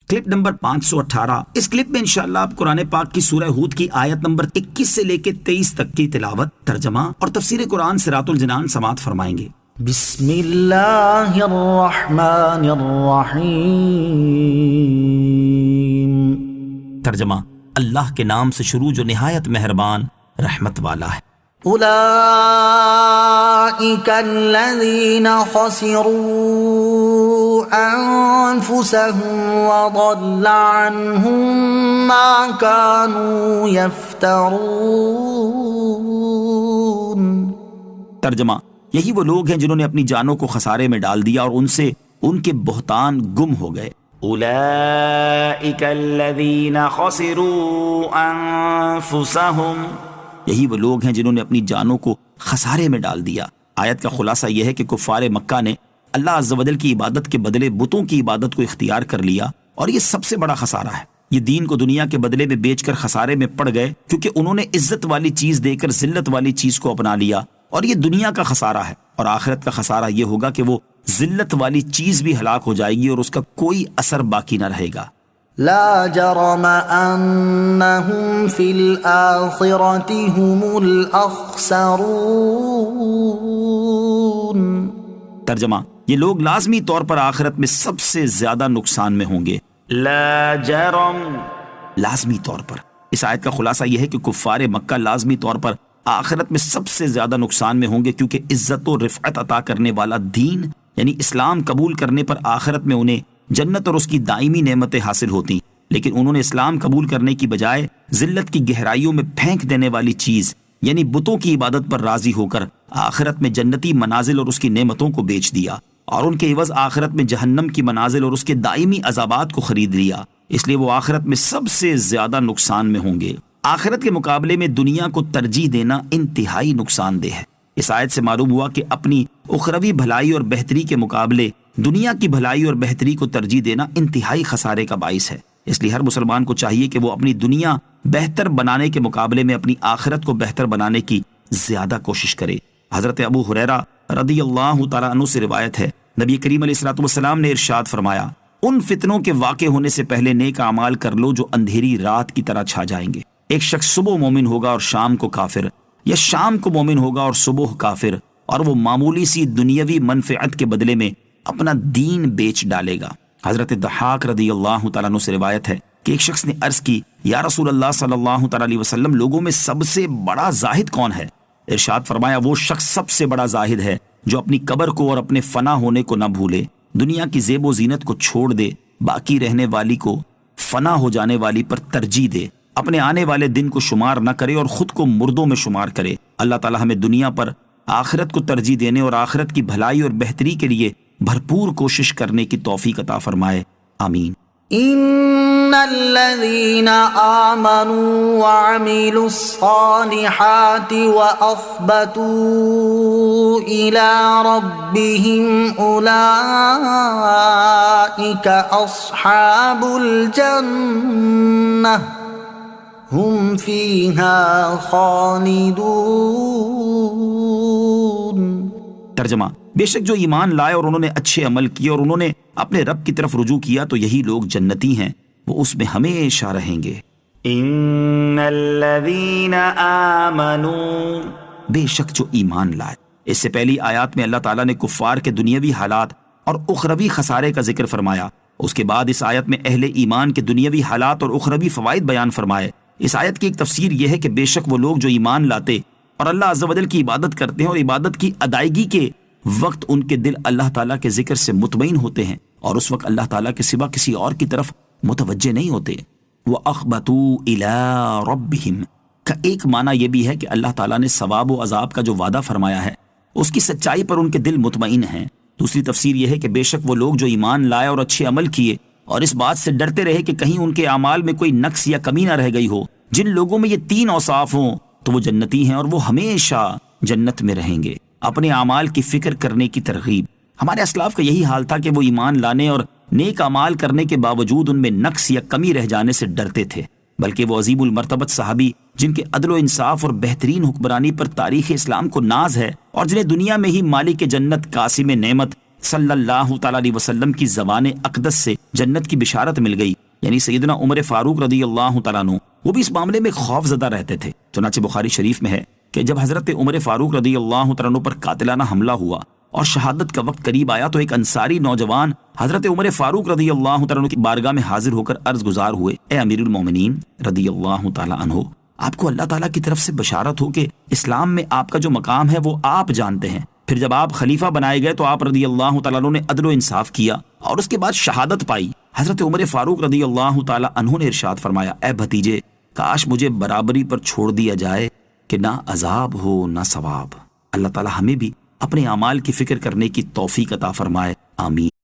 Clip number 518۔ اس clip میں انشاءاللہ آپ قرآن پاک کی سورہ ہود کی آیت نمبر 21 سے لے کے 23 تک کی تلاوت، ترجمہ اور تفسیر قرآن صراط الجنان سماعت فرمائیں گے۔ بسم اللہ الرحمن الرحیم۔ ترجمہ، اللہ کے نام سے شروع جو نہایت مہربان رحمت والا ہے۔ اولئک الذین خسروا انفسهم وضل عنهم ما كانوا یفترون۔ ترجمہ، یہی وہ لوگ ہیں جنہوں نے اپنی جانوں کو خسارے میں ڈال دیا اور ان سے ان کے بہتان گم ہو گئے۔ اولئک الذین خسروا انفسهم، یہی وہ لوگ ہیں جنہوں نے اپنی جانوں کو خسارے میں ڈال دیا۔ آیت کا خلاصہ یہ ہے کہ کفار مکہ نے اللہ عز و جل کی عبادت کے بدلے بتوں کی عبادت کو اختیار کر لیا، اور یہ سب سے بڑا خسارہ ہے۔ یہ دین کو دنیا کے بدلے میں بیچ کر خسارے میں پڑ گئے، کیونکہ انہوں نے عزت والی چیز دے کر ذلت والی چیز کو اپنا لیا، اور یہ دنیا کا خسارہ ہے۔ اور آخرت کا خسارہ یہ ہوگا کہ وہ ذلت والی چیز بھی ہلاک ہو جائے گی اور اس کا کوئی اثر باقی نہ رہے گا۔ لا جرم انہم فی الآخرۃ هم الاخسرون۔ ترجمہ، یہ لوگ لازمی طور پر آخرت میں سب سے زیادہ نقصان میں ہوں گے۔ لا جرم، لازمی طور پر۔ اس آیت کا خلاصہ یہ ہے کہ کفار مکہ لازمی طور پر آخرت میں سب سے زیادہ نقصان میں ہوں گے، کیونکہ عزت و رفعت عطا کرنے والا دین یعنی اسلام قبول کرنے پر آخرت میں انہیں جنت اور اس کی دائمی نعمتیں حاصل ہوتی، لیکن انہوں نے اسلام قبول کرنے کی بجائے ذلت کی گہرائیوں میں پھینک دینے والی چیز یعنی بتوں کی عبادت پر راضی ہو کر آخرت میں جنتی منازل اور اس کی نعمتوں کو بیچ دیا، اور ان کے عوض آخرت میں جہنم کی منازل اور اس کے دائمی عذابات کو خرید لیا۔ اس لیے وہ آخرت میں سب سے زیادہ نقصان میں ہوں گے۔ آخرت کے مقابلے میں دنیا کو ترجیح دینا انتہائی نقصان دہ ہے۔ اس آیت سے معلوم ہوا کہ اپنی اخروی بھلائی اور بہتری کے مقابلے دنیا کی بھلائی اور بہتری کو ترجیح دینا انتہائی خسارے کا باعث ہے۔ اس لیے ہر مسلمان کو چاہیے کہ وہ اپنی دنیا بہتر بنانے کے مقابلے میں اپنی آخرت کو بہتر بنانے کی زیادہ کوشش کرے۔ حضرت ابو ہریرہ رضی اللہ تعالیٰ عنہ سے روایت ہے، نبی کریم علیہ الصلوۃ والسلام نے ارشاد فرمایا، ان فتنوں کے واقع ہونے سے پہلے نیک اعمال کر لو جو اندھیری رات کی طرح چھا جائیں گے۔ ایک شخص صبح مومن ہوگا اور شام کو کافر، یا شام کو مومن ہوگا اور صبح کافر، اور وہ معمولی سی دنیاوی منفعت کے بدلے میں اپنا دین بیچ ڈالے گا۔ حضرت ضحاک رضی اللہ تعالیٰ عنہ سے روایت ہے کہ ایک شخص نے عرض کی، یا رسول اللہ صلی اللہ تعالیٰ علیہ وسلم، لوگوں میں سب سے بڑا زاہد کون ہے؟ ارشاد فرمایا، وہ شخص سب سے بڑا زاہد ہے جو اپنی قبر کو اور اپنے فنا ہونے کو نہ بھولے، دنیا کی زیب و زینت کو چھوڑ دے، باقی رہنے والی کو فنا ہو جانے والی پر ترجیح دے، اپنے آنے والے دن کو شمار نہ کرے اور خود کو مردوں میں شمار کرے۔ اللہ تعالیٰ ہمیں دنیا پر آخرت کو ترجیح دینے اور آخرت کی بھلائی اور بہتری کے لیے بھرپور کوشش کرنے کی توفیق عطا فرمائے، آمین۔ ان الذين آمنوا وعملوا الصالحات واخبتوا الى ربهم اولئك اصحاب الجنة هم فيها خالدون۔ ترجمہ، بے شک جو ایمان لائے اور انہوں نے اچھے عمل کیے اور انہوں نے اپنے رب کی طرف رجوع کیا تو یہی لوگ جنتی ہیں، وہ اس میں ہمیشہ رہیں گے۔ ان الذین آمنوا، بے شک جو ایمان لائے۔ اس سے پہلی آیات میں اللہ تعالیٰ نے کفار کے دنیاوی حالات اور اخروی خسارے کا ذکر فرمایا، اس کے بعد اس آیت میں اہل ایمان کے دنیاوی حالات اور اخروی فوائد بیان فرمائے۔ اس آیت کی ایک تفسیر یہ ہے کہ بے شک وہ لوگ جو ایمان لاتے اور اللہ عز و جل کی عبادت کرتے ہیں اور عبادت کی ادائیگی کے وقت ان کے دل اللہ تعالیٰ کے ذکر سے مطمئن ہوتے ہیں اور اس وقت اللہ تعالیٰ کے سوا کسی اور کی طرف متوجہ نہیں ہوتے۔ وَأَخْبَتُوا إِلَىٰ رَبِّهِمْ کا ایک معنی یہ بھی ہے کہ اللہ تعالیٰ نے ثواب و عذاب کا جو وعدہ فرمایا ہے اس کی سچائی پر ان کے دل مطمئن ہیں۔ دوسری تفسیر یہ ہے کہ بے شک وہ لوگ جو ایمان لائے اور اچھے عمل کیے اور اس بات سے ڈرتے رہے کہ کہیں ان کے اعمال میں کوئی نقص یا کمی نہ رہ گئی ہو، جن لوگوں میں یہ تین اوصاف ہوں تو وہ جنتی ہیں اور وہ ہمیشہ جنت میں رہیں گے۔ اپنے اعمال کی فکر کرنے کی ترغیب۔ ہمارے اسلاف کا یہی حال تھا کہ وہ ایمان لانے اور نیک اعمال کرنے کے باوجود ان میں نقص یا کمی رہ جانے سے ڈرتے تھے، بلکہ وہ عظیم المرتبت صحابی جن کے عدل و انصاف اور بہترین حکمرانی پر تاریخ اسلام کو ناز ہے اور جنہیں دنیا میں ہی مالک جنت، قاسم نعمت صلی اللہ تعالیٰ علیہ وسلم کی زبان اقدس سے جنت کی بشارت مل گئی، یعنی سیدنا عمر فاروق رضی اللہ تعالیٰ عنہ وہ بھی اس معاملے میں خوف زدہ رہتے تھے۔ چنانچہ بخاری شریف میں ہے کہ جب حضرت عمر فاروق رضی اللہ تعالیٰ عنہ پر قاتلانہ حملہ ہوا اور شہادت کا وقت قریب آیا تو ایک انصاری نوجوان حضرت عمر فاروق رضی اللہ تعالیٰ عنہ کی بارگاہ میں حاضر ہو کر عرض گزار ہوئے، اے امیر المومنین رضی اللہ تعالیٰ عنہ، آپ کو اللہ تعالیٰ کی طرف سے بشارت ہو کہ اسلام میں آپ کا جو مقام ہے وہ آپ جانتے ہیں۔ پھر جب آپ خلیفہ بنائے گئے تو آپ رضی اللہ تعالیٰ عنہ نے عدل و انصاف کیا اور اس کے بعد شہادت پائی۔ حضرت عمر فاروق رضی اللہ تعالیٰ عنہ نے ارشاد فرمایا، اے بھتیجے، کاش مجھے برابری پر چھوڑ دیا جائے کہ نہ عذاب ہو نہ ثواب۔ اللہ تعالیٰ ہمیں بھی اپنے اعمال کی فکر کرنے کی توفیق عطا فرمائے، آمین۔